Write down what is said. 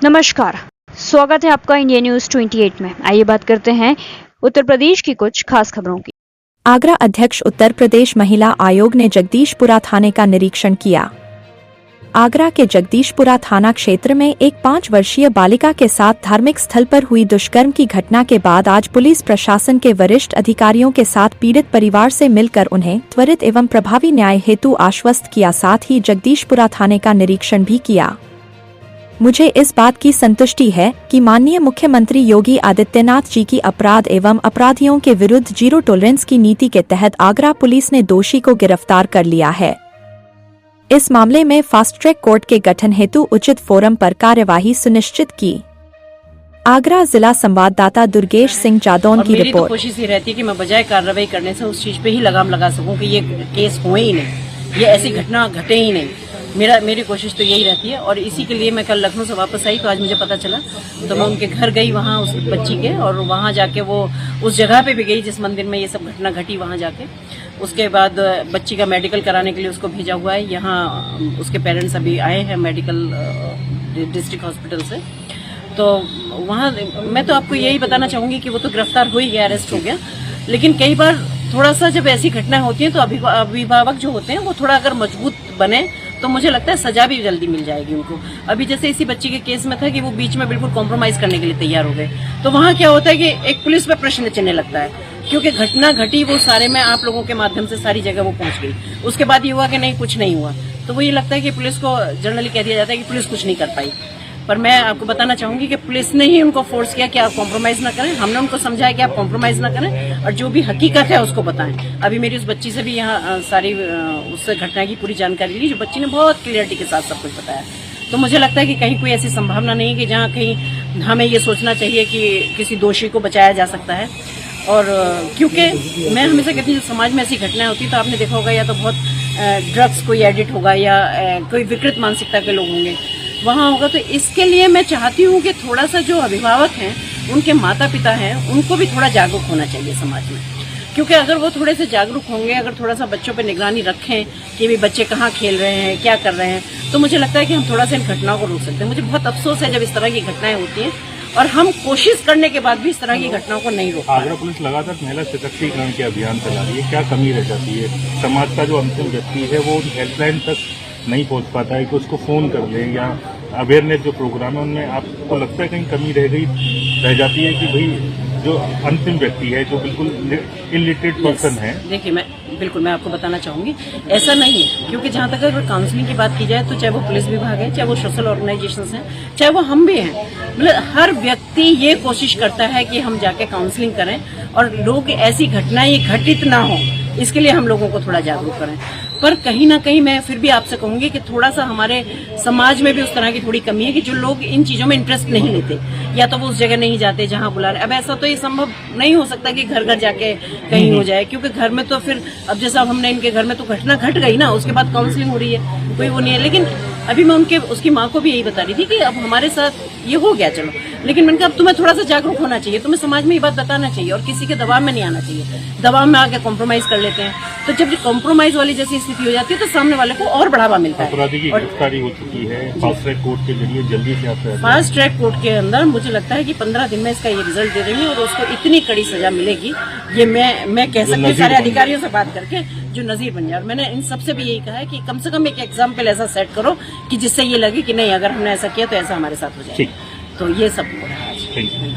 नमस्कार, स्वागत है आपका इंडिया न्यूज 28 में। आइए बात करते हैं उत्तर प्रदेश की कुछ खास खबरों की। आगरा अध्यक्ष उत्तर प्रदेश महिला आयोग ने जगदीशपुरा थाने का निरीक्षण किया। आगरा के जगदीशपुरा थाना क्षेत्र में एक 5 वर्षीय बालिका के साथ धार्मिक स्थल पर हुई दुष्कर्म की घटना के बाद आज पुलिस प्रशासन के वरिष्ठ अधिकारियों के साथ पीड़ित परिवार से मिलकर उन्हें त्वरित एवं प्रभावी न्याय हेतु आश्वस्त किया। साथ ही जगदीशपुरा थाने का निरीक्षण भी किया। मुझे इस बात की संतुष्टि है कि माननीय मुख्यमंत्री योगी आदित्यनाथ जी की अपराध एवं अपराधियों के विरुद्ध जीरो टॉलरेंस की नीति के तहत आगरा पुलिस ने दोषी को गिरफ्तार कर लिया है। इस मामले में फास्ट ट्रैक कोर्ट के गठन हेतु उचित फोरम पर कार्यवाही सुनिश्चित की। आगरा जिला संवाददाता दुर्गेश सिंह जादौन की रिपोर्ट। कोशिश ये रहती है कि मैं बजाय कार्रवाई करने से उस चीज पे ही लगाम लगा सकूं कि ये केस हुए ही नहीं, ये ऐसी घटना घटे ही नहीं। मेरी कोशिश तो यही रहती है और इसी के लिए मैं कल लखनऊ से वापस आई तो आज मुझे पता चला तो मैं उनके घर गई, वहाँ उस बच्ची के, और वहाँ जाके वो उस जगह पे भी गई जिस मंदिर में ये सब घटना घटी, वहाँ जाके उसके बाद बच्ची का मेडिकल कराने के लिए उसको भेजा हुआ है। यहाँ उसके पेरेंट्स अभी आए हैं मेडिकल डिस्ट्रिक्ट हॉस्पिटल से। तो वहाँ मैं तो आपको यही बताना चाहूँगी कि वो तो गिरफ्तार हो ही गया, अरेस्ट हो गया, लेकिन कई बार थोड़ा सा जब ऐसी घटनाएं होती हैं तो अभिभावक जो होते हैं वो थोड़ा अगर मजबूत बने तो मुझे लगता है सजा भी जल्दी मिल जाएगी उनको। अभी जैसे इसी बच्ची के केस में था कि वो बीच में बिल्कुल कॉम्प्रोमाइज करने के लिए तैयार हो गए, तो वहाँ क्या होता है कि एक पुलिस पे प्रश्न चिन्ह लगता है, क्योंकि घटना घटी वो सारे में आप लोगों के माध्यम से सारी जगह वो पहुंच गई। उसके बाद ये हुआ कि नहीं, कुछ नहीं हुआ, तो वो ये लगता है कि पुलिस को जनरली कह दिया जाता है कि पुलिस कुछ नहीं कर पाई। पर मैं आपको बताना चाहूंगी कि पुलिस ने ही उनको फोर्स किया कि आप कॉम्प्रोमाइज ना करें। हमने उनको समझाया कि आप कॉम्प्रोमाइज ना करें और जो भी हकीकत है उसको बताएं। अभी मेरी उस बच्ची से भी यहाँ सारी उस घटना की पूरी जानकारी ली, जो बच्ची ने बहुत क्लियरिटी के साथ सब कुछ बताया। तो मुझे लगता है कि कहीं कोई ऐसी संभावना नहीं है कि जहाँ कहीं हमें ये सोचना चाहिए कि किसी दोषी को बचाया जा सकता है। और क्योंकि मैं हमेशा कहती हूँ समाज में ऐसी घटनाएं होती तो आपने देखा होगा या तो बहुत ड्रग्स कोई एडिक्ट होगा या कोई विकृत मानसिकता के लोग होंगे वहाँ होगा। तो इसके लिए मैं चाहती हूँ कि थोड़ा सा जो अभिभावक हैं, उनके माता पिता हैं, उनको भी थोड़ा जागरूक होना चाहिए समाज में, क्योंकि अगर वो थोड़े से जागरूक होंगे, अगर थोड़ा सा बच्चों पे निगरानी रखें कि भी बच्चे कहाँ खेल रहे हैं, क्या कर रहे हैं, तो मुझे लगता है कि हम थोड़ा सा इन घटनाओं को रोक सकते हैं। मुझे बहुत अफसोस है जब इस तरह की घटनाएं होती हैं और हम कोशिश करने के बाद भी इस तरह की घटनाओं को नहीं रोक। आगरा पुलिस लगातार महिला सशक्तिकरण के अभियान चला रही है, क्या कमी रह जाती है? समाज का जो अंतिम व्यक्ति है वो हेल्पलाइन तक नहीं पहुंच पाता है कि उसको फोन कर लें, या अवेयरनेस जो प्रोग्राम है उनमें आपको लगता है कहीं कमी रह जाती है कि भाई जो अंतिम व्यक्ति है, जो बिल्कुल इलिटरेट पर्सन है? देखिए मैं आपको बताना चाहूंगी ऐसा नहीं है, क्योंकि जहाँ तक अगर काउंसलिंग की बात की जाए तो चाहे वो पुलिस विभाग है, चाहे वो सोशल ऑर्गेनाइजेशंस हैं, चाहे वो हम भी हैं, मतलब हर व्यक्ति ये कोशिश करता है कि हम जाके काउंसलिंग करें और लोग ऐसी घटनाएं घटित ना हो, इसके लिए हम लोगों को थोड़ा जागरूक करें। पर कहीं ना कहीं मैं फिर भी आपसे कहूंगी कि थोड़ा सा हमारे समाज में भी उस तरह की थोड़ी कमी है कि जो लोग इन चीजों में इंटरेस्ट नहीं लेते, या तो वो उस जगह नहीं जाते जहां बुला रहे। अब ऐसा तो ये संभव नहीं हो सकता कि घर घर जाके कहीं हो जाए, क्योंकि घर में तो फिर अब जैसा हमने इनके घर में तो घटना घट गई ना, उसके बाद काउंसलिंग हो रही है, कोई वो नहीं है। लेकिन अभी मैं उसकी माँ को भी यही बता रही थी कि अब हमारे साथ ये हो गया, चलो, लेकिन मैंने कहा अब तुम्हें थोड़ा सा जागरूक होना चाहिए, तुम्हें समाज में ये बात बताना चाहिए और किसी के दबाव में नहीं आना चाहिए। दबाव में आके कॉम्प्रोमाइज कर लेते हैं, तो जब कॉम्प्रोमाइज वाली जैसी स्थिति हो जाती है तो सामने वाले को और बढ़ावा मिलता है। अपराधी की गिरफ्तारी हो चुकी है फास्ट ट्रैक कोर्ट के जरिए, जल्दी से आप फास्ट ट्रैक कोर्ट के अंदर मुझे लगता है कि 15 दिन में इसका ये रिजल्ट दे देंगे और उसको इतनी कड़ी सजा मिलेगी, ये मैं कह सकती हूँ सारे अधिकारियों से बात करके, जो नजीर बन जाए। मैंने इन सबसे भी यही कहा है कि कम से कम एक एग्जाम्पल ऐसा सेट करो कि जिससे ये लगे कि नहीं, अगर हमने ऐसा किया तो ऐसा हमारे साथ हो जाए। तो ये सब हो रहा है।